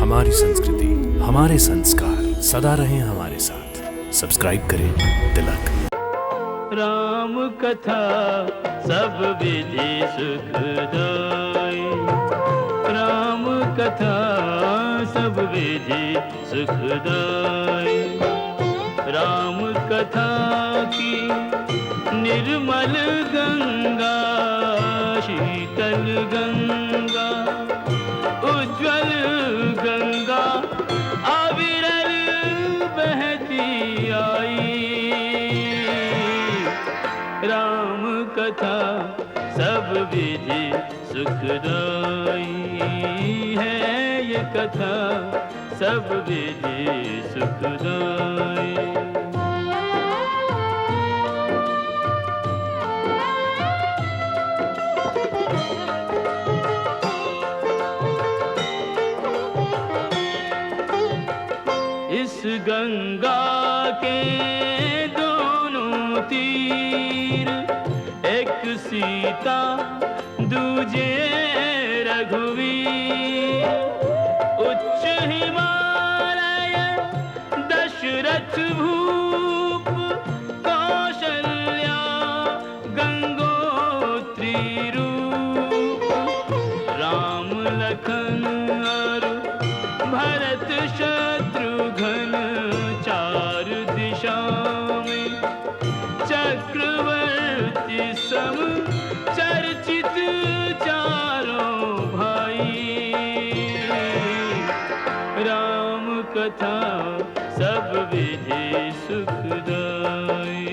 हमारी संस्कृति, हमारे संस्कार सदा रहें हमारे साथ। सब्सक्राइब करें तिलक। राम कथा सब विधि सुखदाई, राम कथा सब विधि सुखदाई। राम कथा की निर्मल गंगा, शीतल गंगा, उज्ज्वल गंगा अविरल बहती आई। राम कथा सब विधि सुखदाई है, ये कथा सब विधि सुखदाई। इस गंगा के दोनों तीर, एक सीता दूजे रघुवीर। उच्च हिमालय दशरथ भूप, कौशल्या गंगोत्री रूप। राम लखन और भरत शत्रुघ्न, चार दिशा में चक्रवर्ती सम चर्चित चारों भाई। राम कथा सब विधि सुखदाई।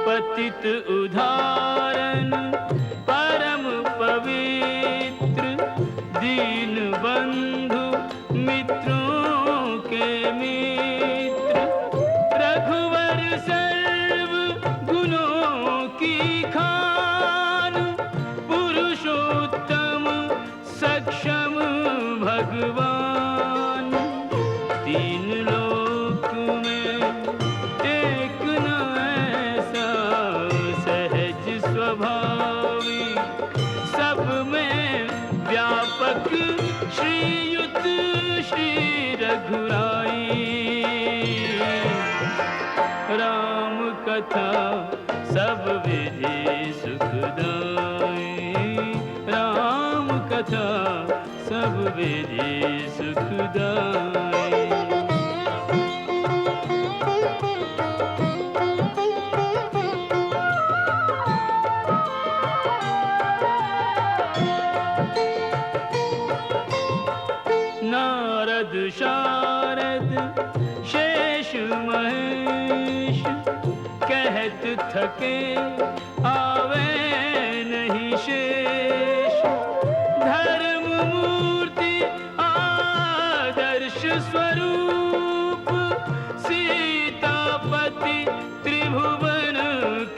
पतित उदाहरण परम पवित्र, दीन बंधु मित्रों के मित्र। रघुवर सर्व गुणों की खान, पुरुषोत्तम सक्षम भगवान। तीन लोक में एक न ऐसा सहज स्वभावी, सब में व्यापक श्रीयुत श्री रघुराई। राम कथा सब विधि सुखदाई, राम कथा सब विधि सुखदाई। नारद शारद शेष महेश, कहत थके आवे नहीं शेष। धर्म मूर्ति आदर्श स्वरूप, सीतापति त्रिभुवन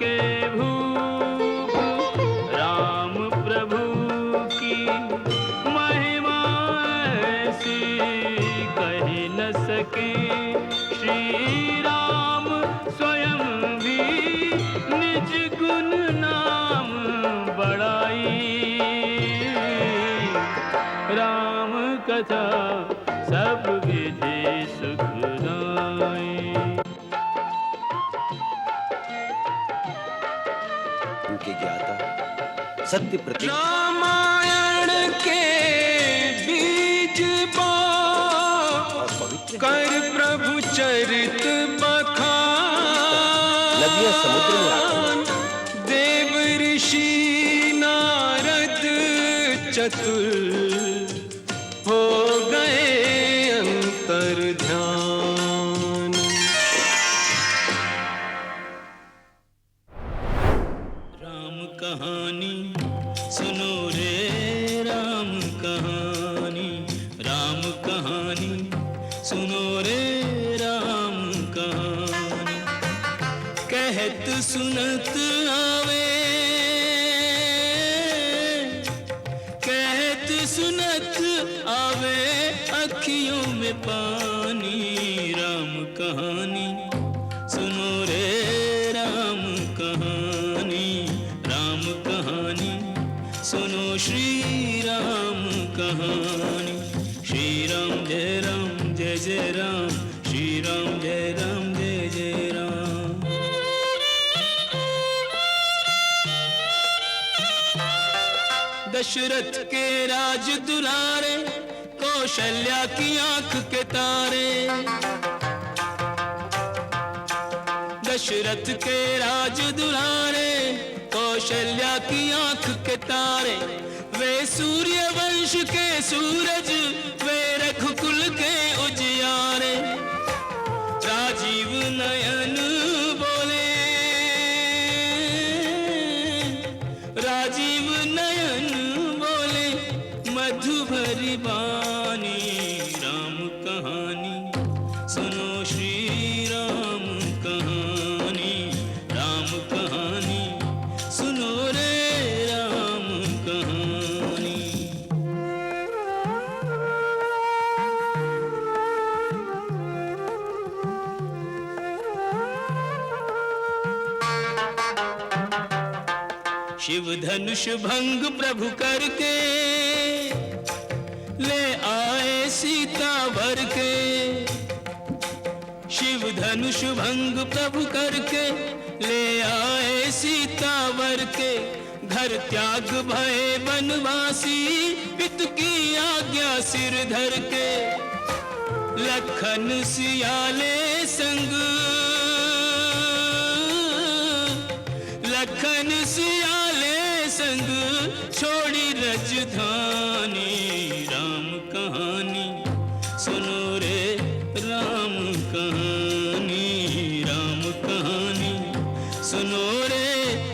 के भूप। राम प्रभु की महिमा ऐसी कही न सके, श्री राम स्वयं भी निज गुण नाम बढ़ाई। राम कथा सब विधि सुखदाई। उनके ज्ञाता सत्य प्रतीक रामायण के बीज बो, कर प्रभु चरित बखान। नदियां समुद्र में आती, देव ऋषि नारद चतुर, हो गए अंतर ध्यान। राम कहानी सुनो रे, राम कहानी, राम कहानी सुनो रे, राम कहानी। कहत सुनत आवे, कहत सुनत आवे अखियों में पानी। राम कहानी सुनो रे, राम कहानी, राम सुनो श्री राम कहानी। श्री राम जय जय राम, श्री राम जय जय राम। दशरथ के राज दुलारे, कौशल्या की आंख के तारे। दशरथ के राज दुलारे, कौशल्या की आंख के तारे। वे सूर्य वंश के सूरज, वे रघुकुल के उजियारे। राजीव नयन बोले, राजीव नयन बोले, मधु भरी बानी। राम कहानी सुनो श्री राम कहानी। राम कहानी सुनो रे राम कहानी। शिव धनुष भंग प्रभु करके, ले आए सीता वर के। शिव धनुष भंग प्रभु करके, ले आए सीता वर के। घर त्याग भये वनवासी, पितु की आज्ञा सिर धर के। लखन सियाले संग, लखन सियाले संग, छोड़ी रजधानी। राम कहानी सुनो रे राम कहानी। राम कहानी सुनो रे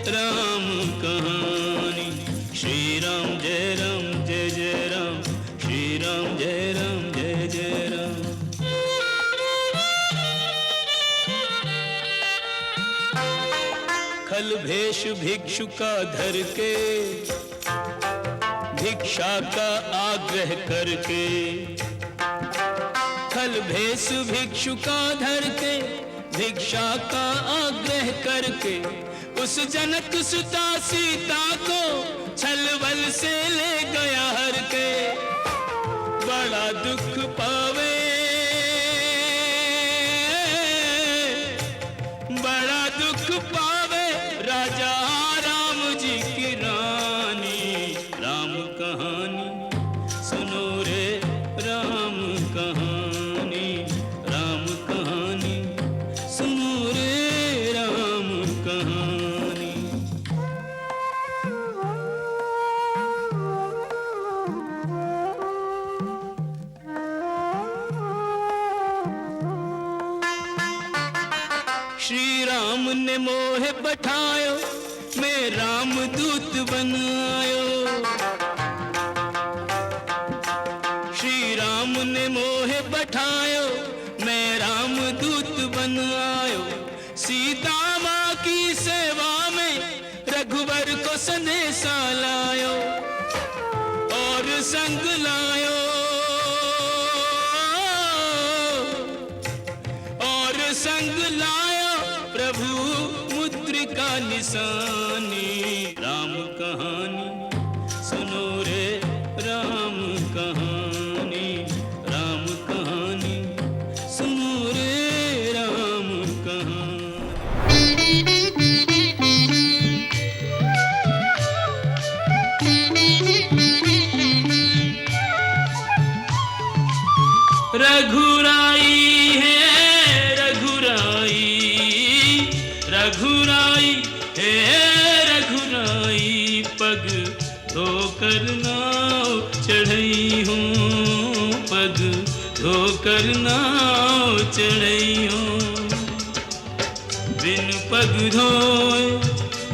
राम कहानी। श्री राम जय जय राम, श्री राम जय जय राम। खल भेष भिक्षु का धर के, भिक्षा का आग्रह करके। खल भेष भिक्षु का धर के, भिक्षा का आग्रह करके। उस जनक सुता सीता को, छलबल से ले गया हर के। बड़ा दुख पावे, बड़ा दुख पावे, राजा राम जी की रानी। राम कहानी सुनो रे राम कहानी। राम कहानी सुनो रे राम कहानी। श्री राम ने मोह बैठायो, मैं राम दूत बनायो। श्री राम ने मोह बैठायो, मैं राम दूत बनायो। सीता माँ की सेवा में, रघुवर को संदेशा लायो। और संग लायो, और संग लायो, प्रभु मुद्रिका निशानी। राम कहानी सुनो रे राम कहानी। राम कहानी सुनो रे राम कहानी। रघुराई है रघुराई, रघुराई है रघुराई। पग धोकर नाव चढ़ई हूँ, पग धोकर नाव चढ़ई हूँ। बिन पग धोए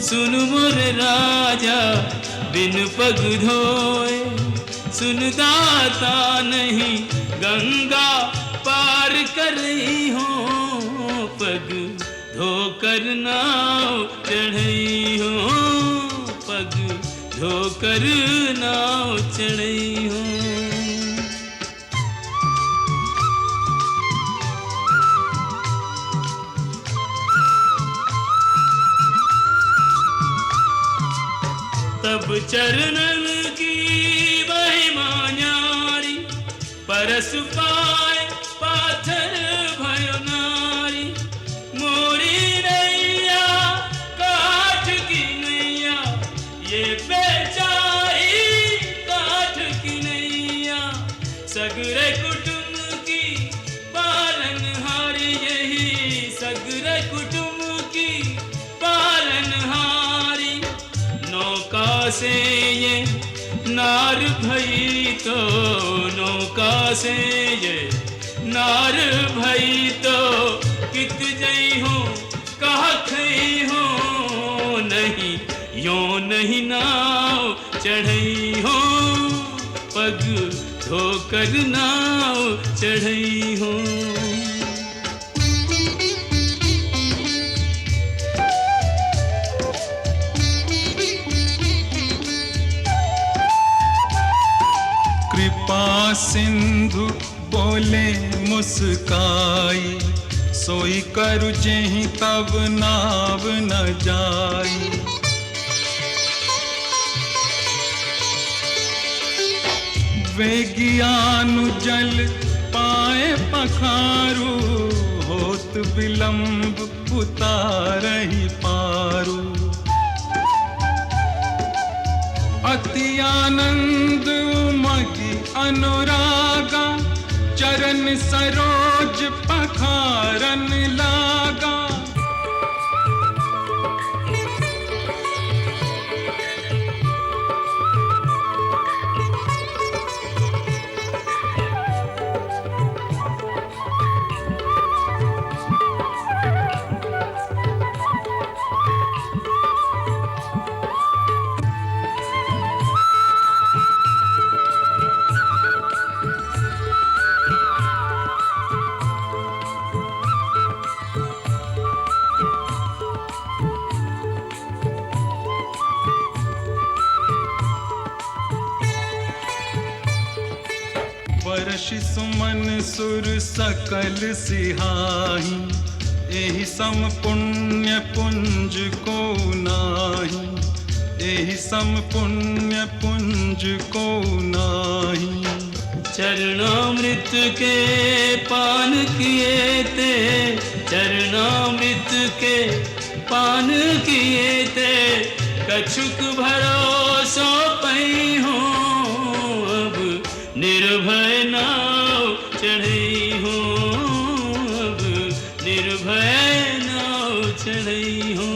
सुन मोर राजा, बिन पग धोए सुन दाता नहीं। गंगा पार कर रही हूँ, पग धोकर नाव चढ़ई हूँ। पग धोकर नाव चढ़ई हूँ। तब चरणन की महिमा न्यारी, परस पाए पाथर भयो नारी। मोरी नैया काठ की नैया, ये बेचारी काठ की नैया। सगरे कुटुंब की पालनहारी, यही सगरे कुटुंब की पालनहारी। नौका से ये नार भई तो, नौका से ये नार भई तो, कित जई हो कहा खई हो। नहीं यो नहीं नाव चढ़ई हो, पग धोकर नाव चढ़ई हो। कृपा सिंधु बोले मुस्काई, सोई करु जेहि तब नाव न जाई। वेगियानु जल पाए पखारू, होत विलंब उतारहि पारू। अति आनंद उमगी अनुरागा, चरण सरोज पखारन लागा। वर्षि सुमन सुर सकल सिहाही, एहि सम पुण्य पुंज को नाही। एहि सम पुण्य पुंज को नाही। चरणामृत के पान किए ते, चरणामृत के पान किए ते, कछुक भरोसो पई हो। अब निर्भय नाव चढ़ई हो, अब निर्भय नाव चढ़ई हो।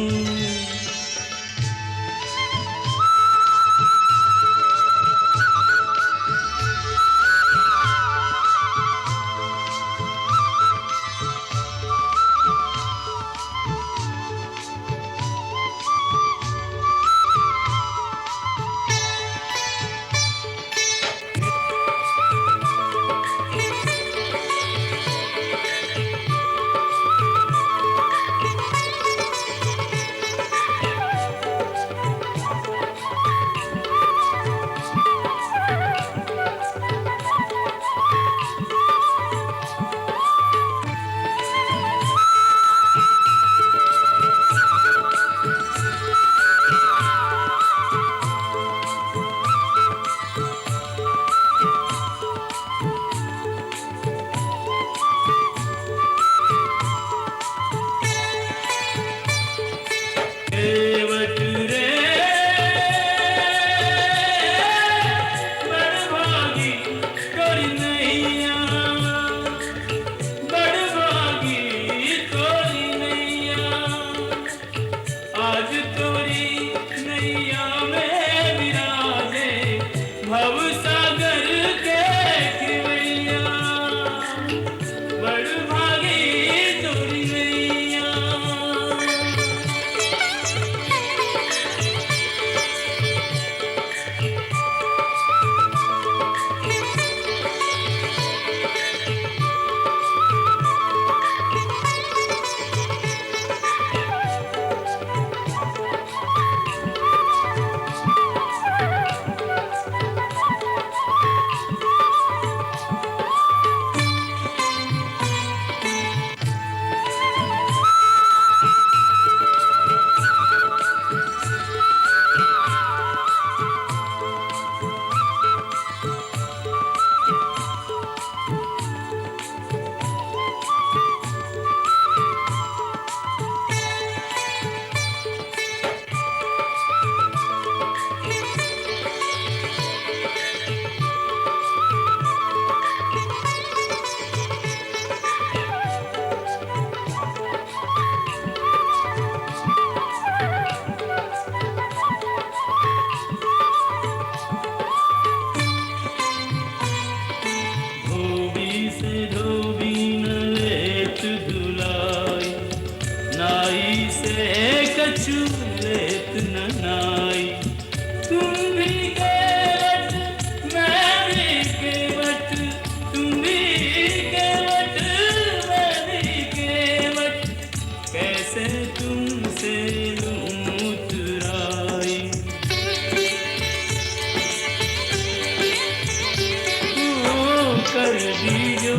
कर दीजो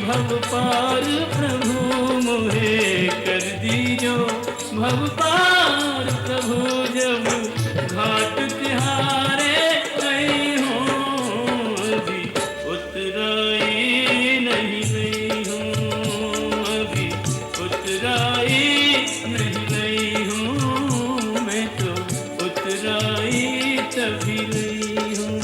भव पार प्रभु मोहे कर दीजो भव पार प्रभु। जब घाट तिहारे नहीं हो अभी उतराई नहीं हूँ, अभी उतराई नहीं हूँ, मैं तो उतराई तभी नहीं हूँ।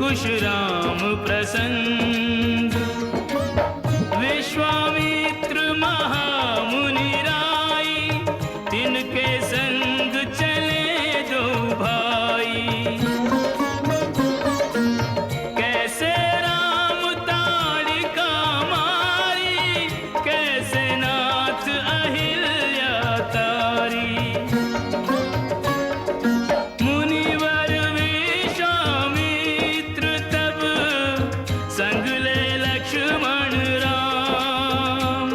खुश राम प्रसन्न। विश्वामित्र महामुनि राई, तिनके संग चले दो भाई। कैसे राम ताड़िका मारी, कैसे नाथ अहिल्या तारी। मुनिवर विश्वामित्र तब संग ले लक्ष्मण राम।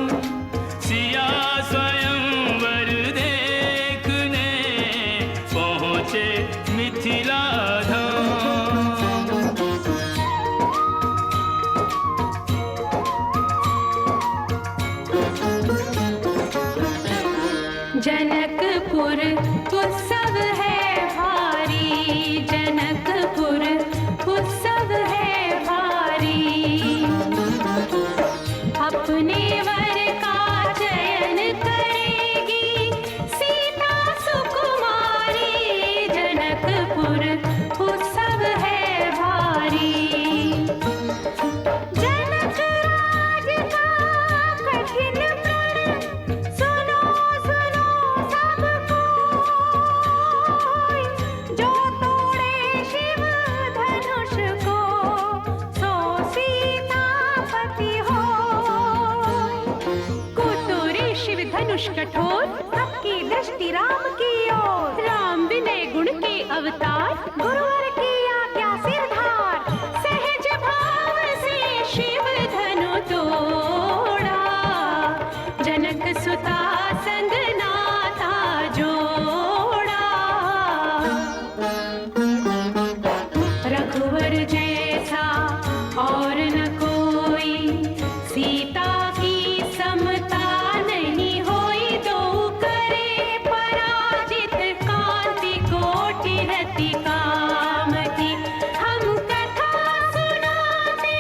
सिया स्वयंवर देखने पहुँचे मिथिला धाम। जनकपुर उत्सव है भारी, जनकपुर उत्सव है भारी। अपने वर का चयन करेगी सीता सुकुमारी, जनकपुर उत्सव है भारी। जनक राज का कठिन प्रण, सुनो सुनो सब कोई। जो तोड़े शिव धनुष को, सो सीतापति होय। कुतुरी शिव धनुष कठोर, सबकी दृष्टि राम की ओर। राम विनय गुण के अवतार, गुरुवर की आज्ञा सिरधार। सहज भाव से शिव धनु तोड़ा, जनक सुता संग नाता जोड़ा। रघुवर जैसा और न कोई, सीता की समता नहीं होई। दो करे पराजित, कांति कोटि रति काम की। हम कथा सुनाते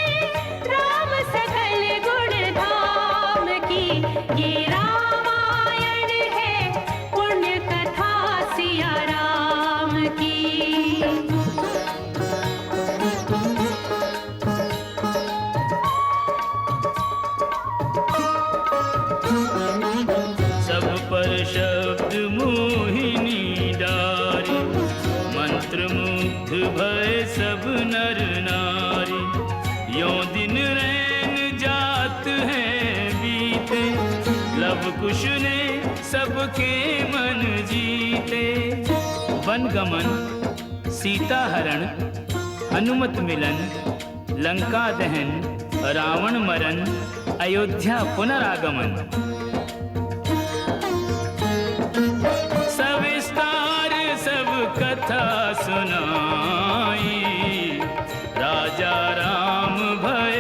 राम सकल गुण धाम की। ये रामायण है पुण्य कथा सिया राम की। सब पर शब्द मोहिनी डारी, मंत्र मुग्ध भय सब नर नारी। यों दिन रैन जात हैं बीते, लव कुश ने सबके मन जीते। वन गमन, सीता हरण, हनुमत मिलन, लंका दहन, रावण मरण, अयोध्या पुनरागमन। सविस्तार सब कथा सुनाई, राजा राम भय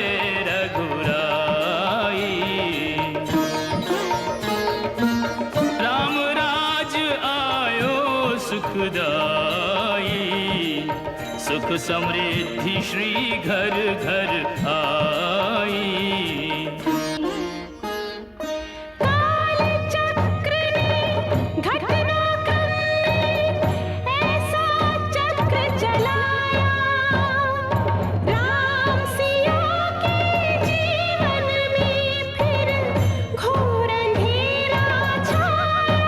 रघुराई। राम राज आयो सुखदाई, सुख समृद्धि श्री घर घर आई। काल चक्र ने घटना करने, ऐसा चक्र चलाया। राम सिया के जीवन में फिर घोर अंधेरा छाया।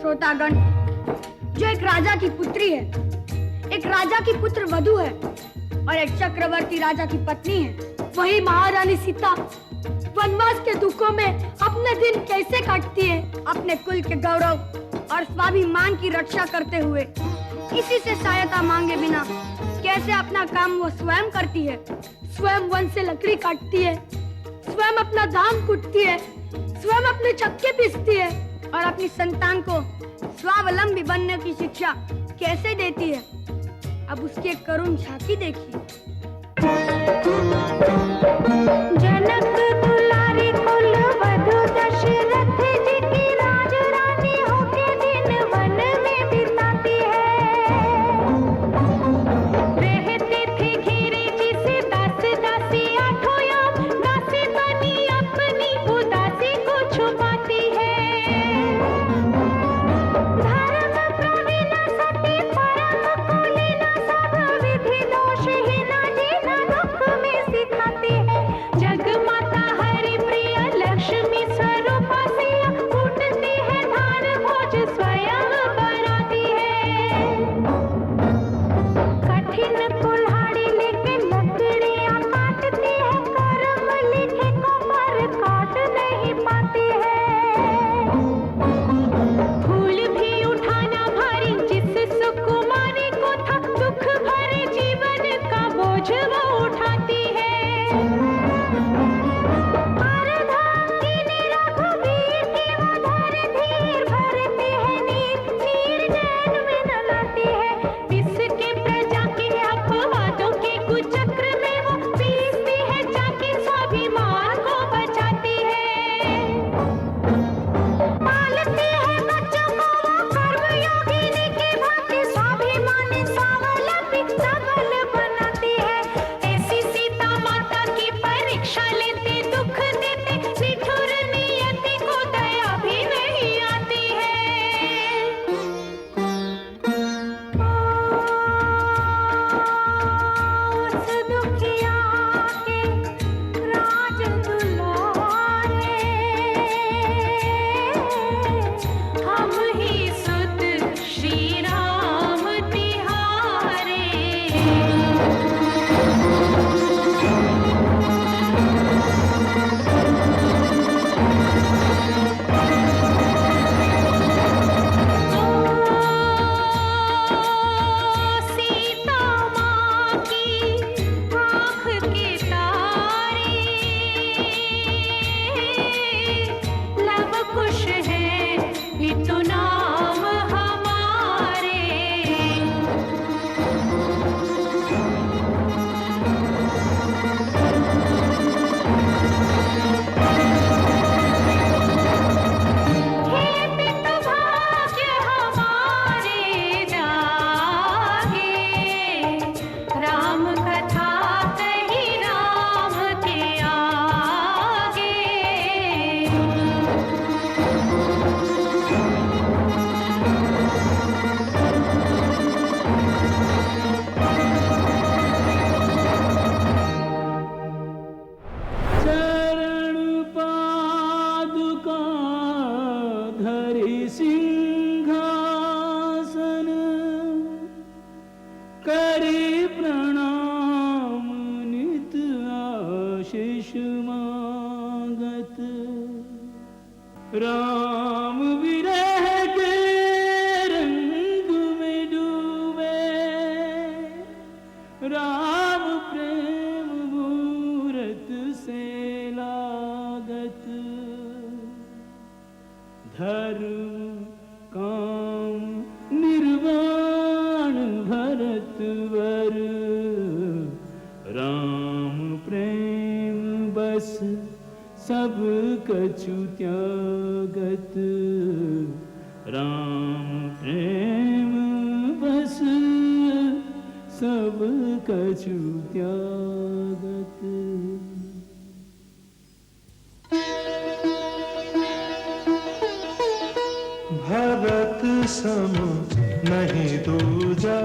श्रोतागण, जो एक राजा की पुत्री है, एक राजा की पुत्र वधू है और एक चक्रवर्ती राजा की पत्नी है, वही महारानी सीता वनवास के दुखों में अपने दिन कैसे काटती है, अपने कुल के गौरव और स्वाभिमान की रक्षा करते हुए, किसी से सहायता मांगे बिना कैसे अपना काम वो स्वयं करती है। स्वयं वन से लकड़ी काटती है, स्वयं अपना धान कूटती है, स्वयं अपने चक्के पीसती है और अपनी संतान को स्वावलंबी बनने की शिक्षा कैसे देती है। अब उसकी एक करुण झांकी देखिए। जनक दुलारी कुल वधु दशरथ जी की राज रानी होके दिन वन में बिताती है। रहती थी घिरी जिसे दास दासी आठों याम, दासी बनी अपनी उदासी को छुपाती है। धर्म प्रवीण सती परम कुलीन सब विधि दोषहीन जीना दुख में सिखाती है। जग माता हरि प्रिय लक्ष्मी स्वरूपा सिया फूटती है धार भोज स्वयं बनाती है। कठिन कुल्हाड़ी लेके लकड़ियां काटती है, कर्म लिखे को पर काट नहीं पाती है। फूल भी उठाना भारी जिस सुकुमारी को था, दुख भरे जीवन का बोझ वो उठाती है। अर्धांगिनी रघुवीर की वो धर धीर भरती है नीर, नीर नैन में न लाती है। इसके प्रजा के अपवादों के कुचक्र में वो पीसती है, जाके स्वाभिमान को बचाती है। पालती है बच्चों को वो कर्मयोगिनी की भांति, स्वाभिमानी स्वावलंबी सबल बनाती है। ऐसी सीता माता की परीक्षा लेते दुख देते, निठुर नियति को दया भी नहीं आती है। उस दुखिया के राज दुलारे, हम ही सुत श्री राम तिहारे। सीता माँ की आँख के तारे, लव कुश है इतु नाम हमारे। हे पितु भाग्य हमारे जागे, राम कथा कही राम के आगे। चरण पादुका धरि सिंहासन, करी प्रणाम नित आशीष मांगत। राम विरह के रंग में डूबे, राम प्रेम मूरत से लागत। धर्म काम निर्वाण भरत वर, राम प्रेम बस सब कछु त्यागत। राम प्रेम बस सब कछु त्यागत। भरत सम नहीं दूजा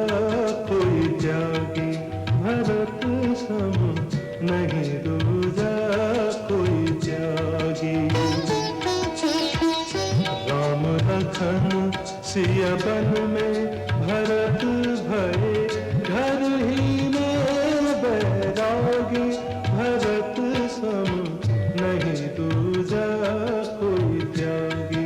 कोई त्यागी, भरत सम नहीं दूजा कोई त्यागी। राम लखन सियबन में भरत भये घर ही में बैरागी भरत सम नहीं दूजा कोई त्यागी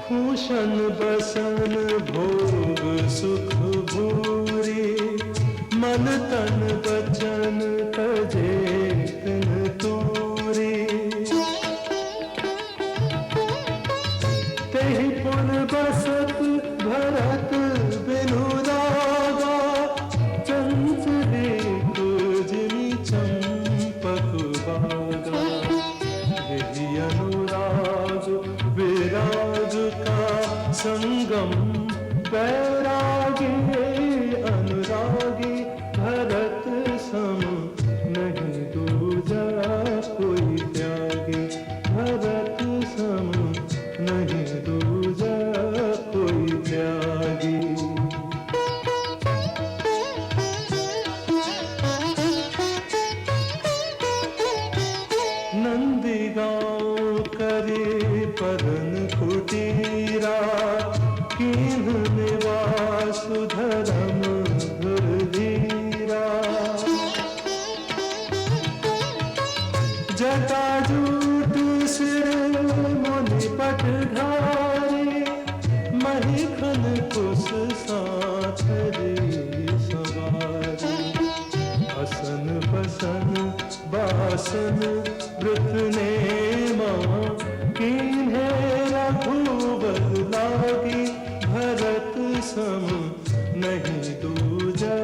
भूषण बसन भोग सुख भूरी मन तन बचन तजे तिन तूरी तेहि पुन बसत भरत बिनु रागा चंचले जिमी चंपक बागा यही अनुराग विराग का संगम बैरागी अनुरागी भरत सम नहीं दूजा कोई त्यागी भरत सम नहीं दूजा कोई त्यागी नंदी गाँव करे परन कुटीरा कीन निवास धर्म धीरा जटाजूट सिर मुनि पटघारे महिखन कुश साथ रे सवारी असन बसन बासन वृत ने माँ कीन्हे रघुबर लागी भरत सम नहीं दूजा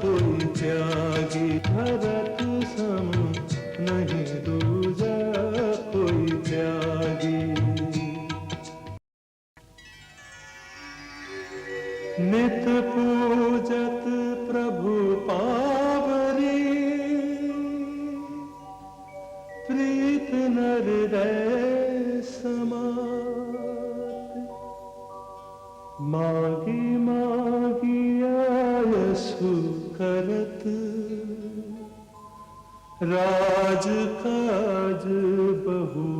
कोई त्यागी भरत सम नहीं दूजा कोई त्यागी नित पूजत प्रभु पावरी प्रीत नर रै समात मागी मागी आयसु करत राज काज बहु